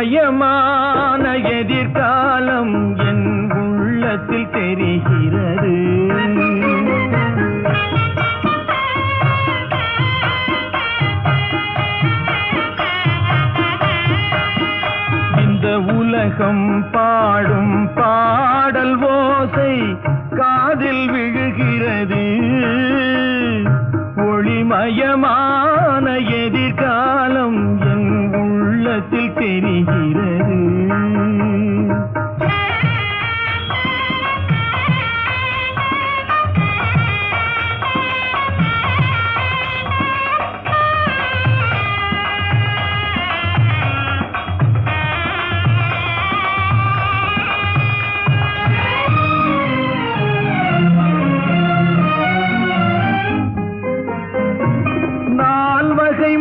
ஒளிமயமான எதிர்காலம் என் உள்ளத்தில் தெரிகிறது. இந்த உலகம் பாடும் பாடல் ஓசை காதில் விழுகிறது. ஒளிமயமான எதிர்காலம் என் உள்ளத்தில் தெரிகிறது.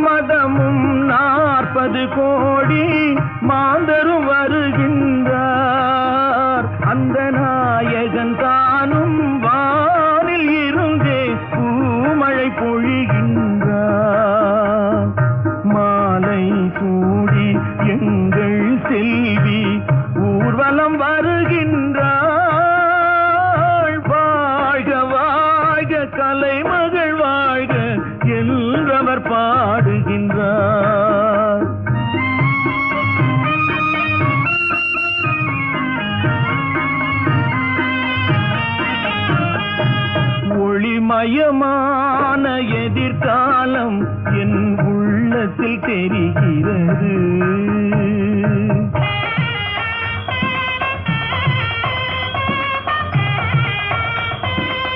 மதமும் 40 கோடி மாந்தரும் வருகின்றார். அந்த நாயகன் தானும் வானில் இருந்தே பூமழை பொழிகின்றார். மாலை சூடி எங்கள் செல்வி ஊர்வலம் வருகின்றாள். வாழ்க வாழ்க கலைமகள் வாழ்க என்றவர் பாடுகின்றார். ஒளிமயமான எதிர்காலம் என் உள்ளத்தில் தெரிகிறது.